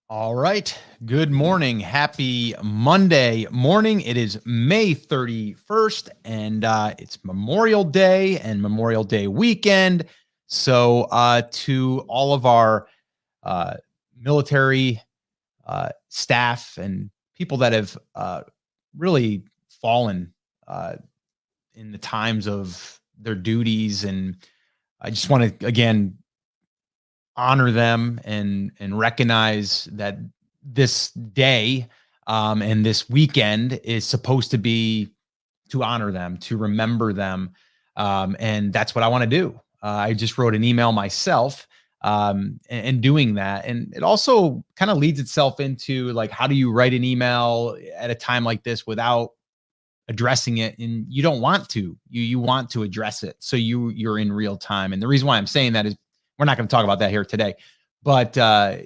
All right. Good morning. Happy Monday morning. It is May 31st and it's Memorial Day and Memorial Day weekend. So, to all of our uh, military staff and people that have really fallen uh, in the times of their duties, and I just want to again honor them and recognize that this day and this weekend is supposed to be to honor them, to remember them, and that's what I want to do. I just wrote an email myself, and doing that, and it also kind of leads itself into like, how do you write an email at a time like this without addressing it? And you don't want to. You want to address it, so you're in real time. And the reason why I'm saying that is we're not going to talk about that here today, but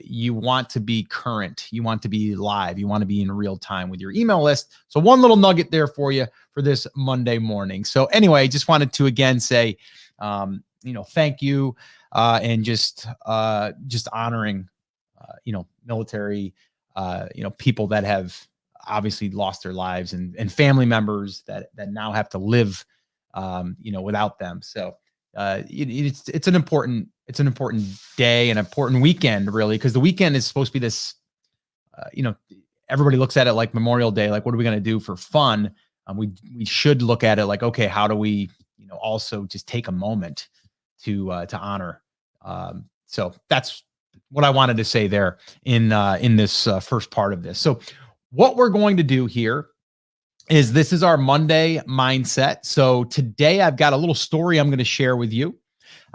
you want to be current. You want to be live. You want to be in real time with your email list. So one little nugget there for you for this Monday morning. So anyway, just wanted to again say, thank you, and just honoring, military, people that have obviously lost their lives, and family members that now have to live, without them. So it's an important day, an important weekend, really, because the weekend is supposed to be this. Everybody looks at it like Memorial Day, like what are we going to do for fun? We should look at it like, okay, how do we also just take a moment to honor. So that's what I wanted to say there in this first part of this. So what we're going to do here is this is our Monday mindset. So today I've got a little story I'm going to share with you,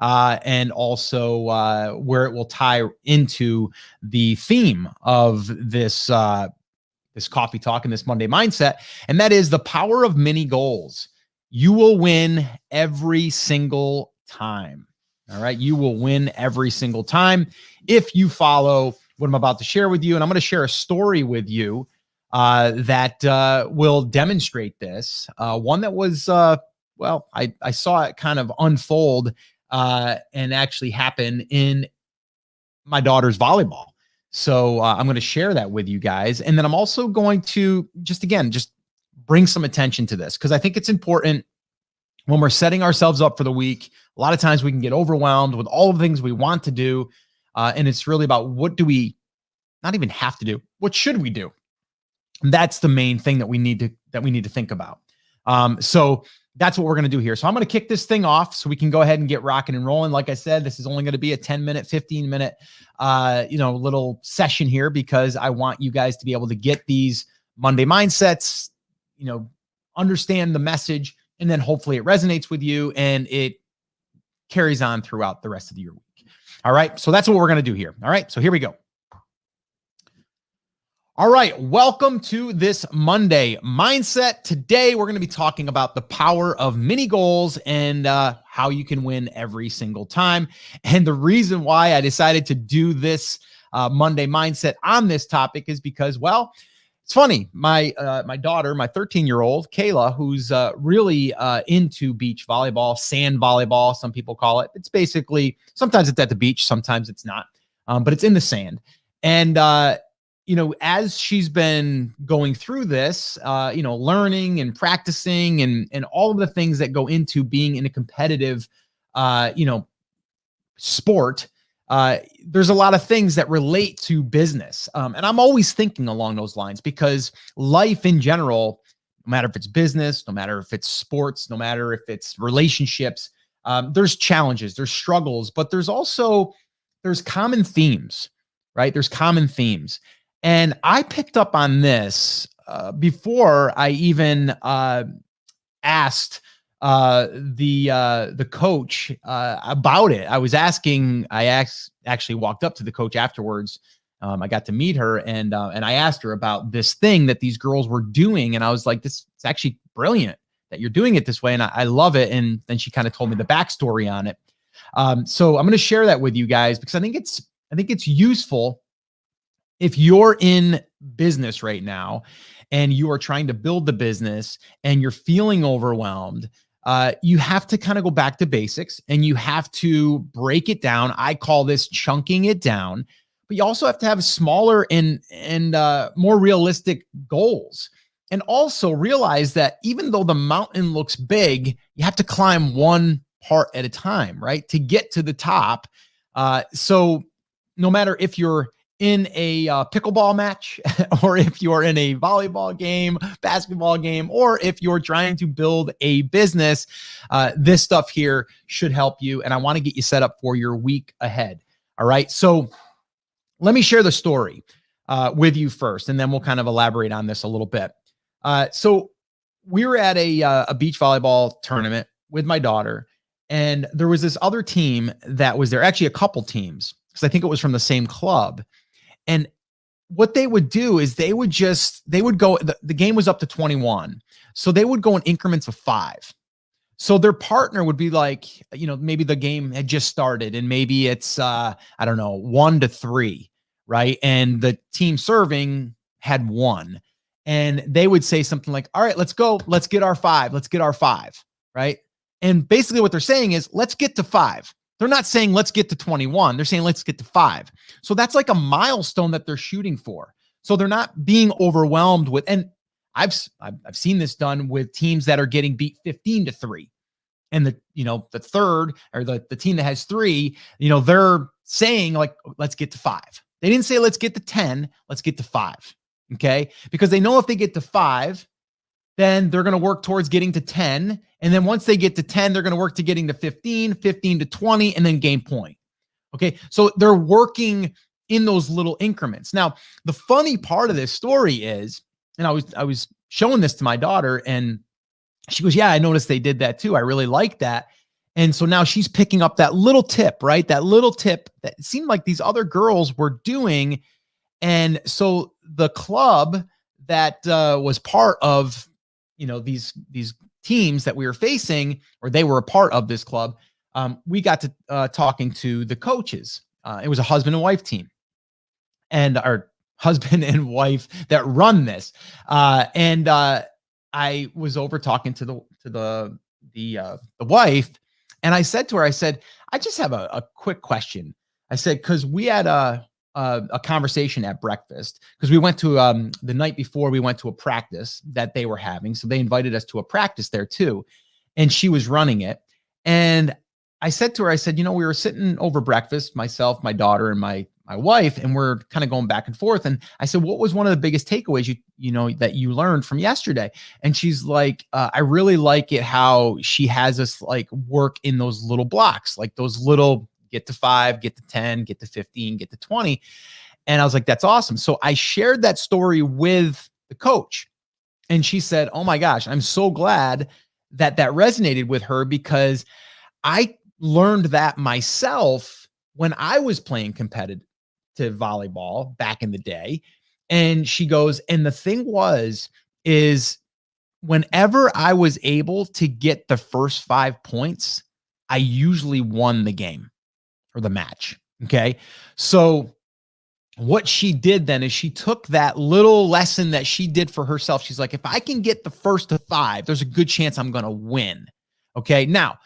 and also where it will tie into the theme of this coffee talk and this Monday mindset, and that is the power of mini goals. You will win every single time. All right, you will win every single time if you follow what I'm about to share with you, and I'm going to share a story with you that will demonstrate this. One that was, I saw it kind of unfold and actually happen in my daughter's volleyball. So I'm going to share that with you guys. And then I'm also going to just bring some attention to this, because I think it's important when we're setting ourselves up for the week. A lot of times we can get overwhelmed with all of the things we want to do. And it's really about, what do we not even have to do? What should we do? That's the main thing that we need to think about. So that's what we're going to do here. So I'm going to kick this thing off so we can go ahead and get rocking and rolling. Like I said, this is only going to be a 10-minute, 15-minute, little session here, because I want you guys to be able to get these Monday mindsets, understand the message, and then hopefully it resonates with you and it carries on throughout the rest of your week. All right. So that's what we're going to do here. All right. So here we go. All right, welcome to this Monday mindset. Today, we're going to be talking about the power of mini goals and how you can win every single time. And the reason why I decided to do this Monday mindset on this topic is because, well, it's funny. My daughter, my 13-year-old Kayla, who's really into beach volleyball, sand volleyball, some people call it. It's basically, sometimes it's at the beach, sometimes it's not, but it's in the sand. And as she's been going through this, learning and practicing and all of the things that go into being in a competitive, sport, there's a lot of things that relate to business. And I'm always thinking along those lines, because life in general, no matter if it's business, no matter if it's sports, no matter if it's relationships, there's challenges, there's struggles, but there's common themes, right? There's common themes. And I picked up on this before I even asked the coach about it. I actually walked up to the coach afterwards. I got to meet her, and I asked her about this thing that these girls were doing. And I was like, this is actually brilliant that you're doing it this way. And I love it. And then she kind of told me the backstory on it. So I'm going to share that with you guys, because I think it's useful. If you're in business right now and you are trying to build the business and you're feeling overwhelmed, you have to kind of go back to basics and you have to break it down. I call this chunking it down, but you also have to have smaller and more realistic goals. And also realize that even though the mountain looks big, you have to climb one part at a time, right? To get to the top. So no matter if you're in a pickleball match or if you're in a volleyball game, basketball game, or if you're trying to build a business, this stuff here should help you. And I want to get you set up for your week ahead. All right. So let me share the story with you first, and then we'll kind of elaborate on this a little bit. So we were at a beach volleyball tournament with my daughter, and there was this other team that was there, actually a couple teams, because I think it was from the same club. And what they would do is they would go, the game was up to 21. So they would go in increments of 5. So their partner would be like, maybe the game had just started and maybe it's, 1-3, right? And the team serving had 1. And they would say something like, all right, let's go. Let's get our 5. Let's get our 5, right? And basically what they're saying is, let's get to 5. They're not saying let's get to 21. They're saying let's get to 5. So that's like a milestone that they're shooting for. So they're not being overwhelmed with, and I've seen this done with teams that are getting beat 15-3. And the third or the team that has 3, they're saying like, let's get to 5. They didn't say let's get to 10, let's get to 5. Okay? Because they know if they get to 5, then they're going to work towards getting to 10. And then once they get to 10, they're going to work to getting to 15, 15 to 20, and then gain point. Okay. So they're working in those little increments. Now, the funny part of this story is, and I was showing this to my daughter, and she goes, yeah, I noticed they did that too. I really like that. And so now she's picking up that little tip, right? That little tip that it seemed like these other girls were doing. And so the club that was part of, these teams that we were facing, or they were a part of this club, we got to talking to the coaches. It was a husband and wife team, and our husband and wife that run this. And I was over talking to the wife, and I said to her, I said, I just have a quick question. I said, because we had a conversation at breakfast, because we went to the night before, we went to a practice that they were having. So they invited us to a practice there too. And she was running it. And I said to her, I said, we were sitting over breakfast, myself, my daughter, and my wife, and we're kind of going back and forth. And I said, what was one of the biggest takeaways that you learned from yesterday? And she's like, I really like it how she has us like work in those little blocks, like those little get to 5, get to 10, get to 15, get to 20. And I was like, that's awesome. So I shared that story with the coach, and she said, oh my gosh, I'm so glad that resonated with her, because I learned that myself when I was playing competitive volleyball back in the day. And she goes, and the thing is whenever I was able to get the first 5 points, I usually won the game or the match. Okay. So what she did then is she took that little lesson that she did for herself. She's like, if I can get the first to 5, there's a good chance I'm going to win. Okay. Now,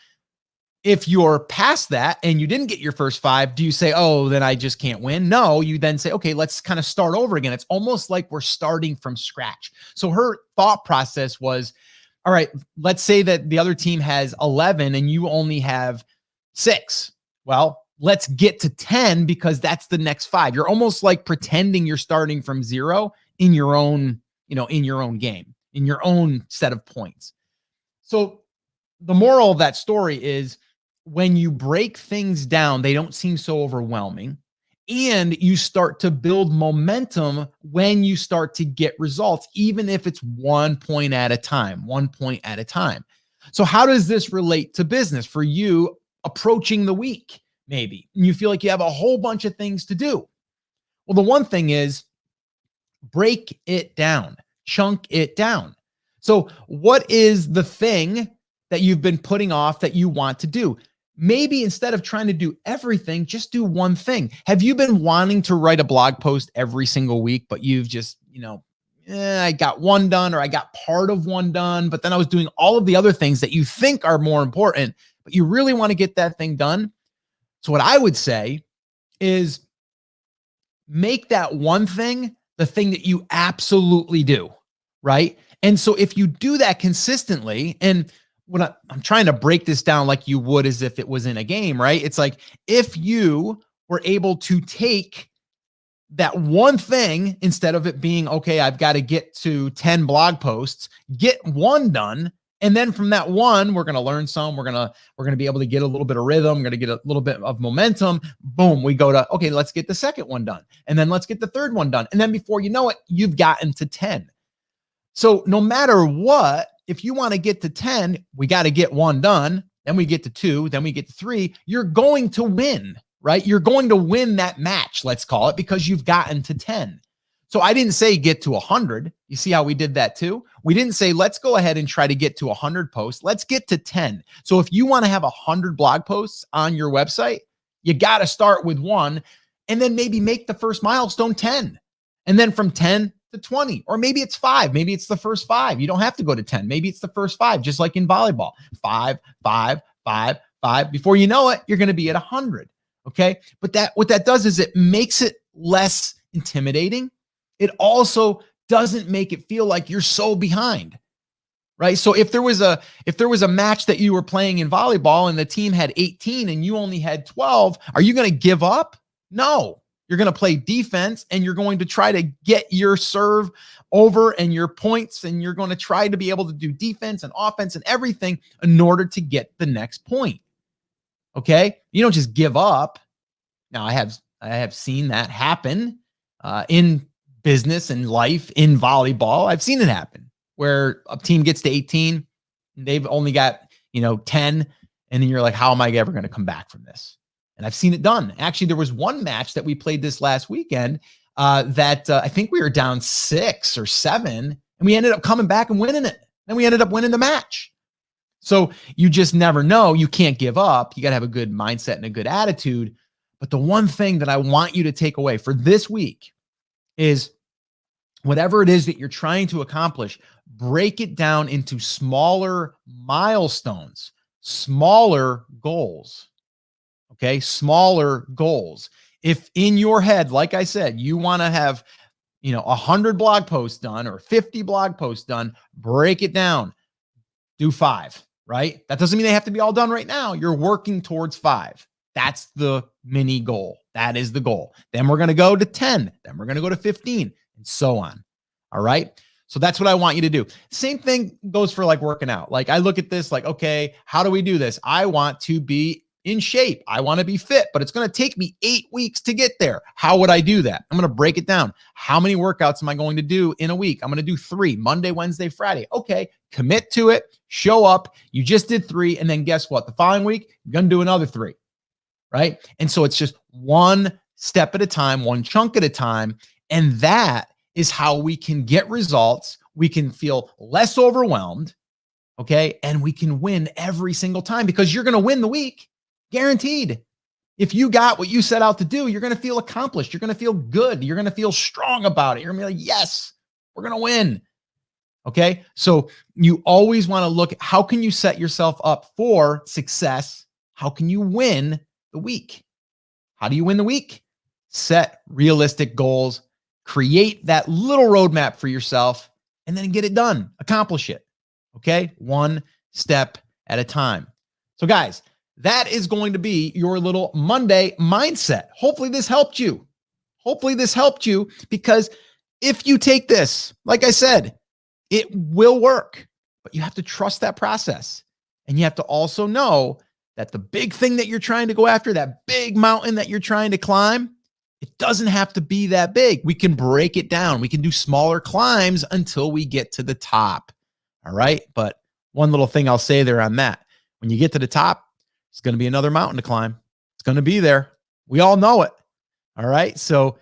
if you're past that and you didn't get your first 5, do you say, oh, then I just can't win? No, you then say, okay, let's kind of start over again. It's almost like we're starting from scratch. So her thought process was, all right, let's say that the other team has 11 and you only have 6. Well, let's get to 10 because that's the next 5. You're almost like pretending you're starting from 0 in your own, in your own game, in your own set of points. So the moral of that story is, when you break things down, they don't seem so overwhelming, and you start to build momentum when you start to get results, even if it's 1 point at a time, 1 point at a time. So how does this relate to business for you approaching the week? Maybe you feel like you have a whole bunch of things to do. Well, the one thing is, break it down, chunk it down. So what is the thing that you've been putting off that you want to do? Maybe instead of trying to do everything, just do one thing. Have you been wanting to write a blog post every single week, but you've just, I got one done, or I got part of one done, but then I was doing all of the other things that you think are more important, but you really want to get that thing done? So what I would say is, make that one thing the thing that you absolutely do, right? And so if you do that consistently, and when I'm trying to break this down like you would as if it was in a game, right? It's like if you were able to take that one thing, instead of it being, okay, I've got to get to 10 blog posts, get one done. And then from that one, we're going to learn some, we're going to be able to get a little bit of rhythm. We're going to get a little bit of momentum. Boom. We go to, okay, let's get the second one done. And then let's get the third one done. And then before you know it, you've gotten to 10. So no matter what, if you want to get to 10, we got to get one done. Then we get to 2, then we get to 3. You're going to win, right? You're going to win that match, let's call it, because you've gotten to 10. So I didn't say get to 100. You see how we did that too? We didn't say, let's go ahead and try to get to 100 posts. Let's get to 10. So if you want to have 100 blog posts on your website, you got to start with 1 and then maybe make the first milestone 10. And then from 10 to 20, or maybe it's 5. Maybe it's the first 5. You don't have to go to 10. Maybe it's the first 5, just like in volleyball. 5, 5, 5, 5. Before you know it, you're going to be at 100. Okay. But what that does is it makes it less intimidating. It also doesn't make it feel like you're so behind, right? So if there was a match that you were playing in volleyball and the team had 18 and you only had 12, are you going to give up? No. You're going to play defense and you're going to try to get your serve over and your points, and you're going to try to be able to do defense and offense and everything in order to get the next point. Okay? You don't just give up. Now, I have seen that happen in business and life, in volleyball. I've seen it happen where a team gets to 18, they've only got, 10, and then you're like, how am I ever going to come back from this? And I've seen it done. Actually, there was one match that we played this last weekend that I think we were down 6 or 7, and we ended up coming back and winning it. Then we ended up winning the match. So you just never know. You can't give up. You got to have a good mindset and a good attitude. But the one thing that I want you to take away for this week is whatever it is that you're trying to accomplish, break it down into smaller milestones, smaller goals. Okay, smaller goals. If in your head, like I said, you want to have, 100 blog posts done or 50 blog posts done, break it down. Do 5, right? That doesn't mean they have to be all done right now. You're working towards 5. That's the mini goal. That is the goal. Then we're going to go to 10. Then we're going to go to 15 and so on. All right. So that's what I want you to do. Same thing goes for like working out. Like I look at this like, okay, how do we do this? I want to be in shape. I want to be fit, but it's going to take me 8 weeks to get there. How would I do that? I'm going to break it down. How many workouts am I going to do in a week? I'm going to do 3, Monday, Wednesday, Friday. Okay. Commit to it. Show up. You just did 3. And then guess what? The following week, you're going to do another 3. Right. And so it's just one step at a time, one chunk at a time. And that is how we can get results. We can feel less overwhelmed. Okay. And we can win every single time because you're going to win the week. Guaranteed. If you got what you set out to do, you're going to feel accomplished. You're going to feel good. You're going to feel strong about it. You're going to be like, yes, we're going to win. Okay. So you always want to look at how can you set yourself up for success? How can you win the week? How do you win the week? Set realistic goals, create that little roadmap for yourself, and then get it done. Accomplish it. Okay. One step at a time. So guys, that is going to be your little Monday mindset. Hopefully this helped you. Hopefully this helped you because if you take this, like I said, it will work, but you have to trust that process. And you have to also know that the big thing that you're trying to go after, that big mountain that you're trying to climb, it doesn't have to be that big. We can break it down. We can do smaller climbs until we get to the top. All right. But one little thing I'll say there on that, when you get to the top, it's going to be another mountain to climb. It's going to be there. We all know it. All right. So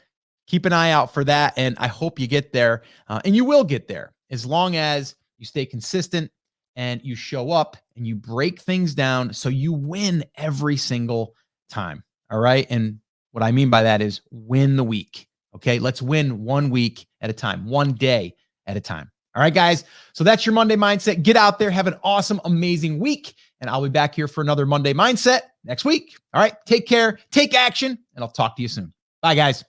keep an eye out for that. And I hope you get there. And you will get there as long as you stay consistent and you show up and you break things down so you win every single time. All right. And what I mean by that is win the week. Okay. Let's win 1 week at a time, 1 day at a time. All right, guys. So that's your Monday mindset. Get out there. Have an awesome, amazing week. And I'll be back here for another Monday mindset next week. All right. Take care. Take action. And I'll talk to you soon. Bye, guys.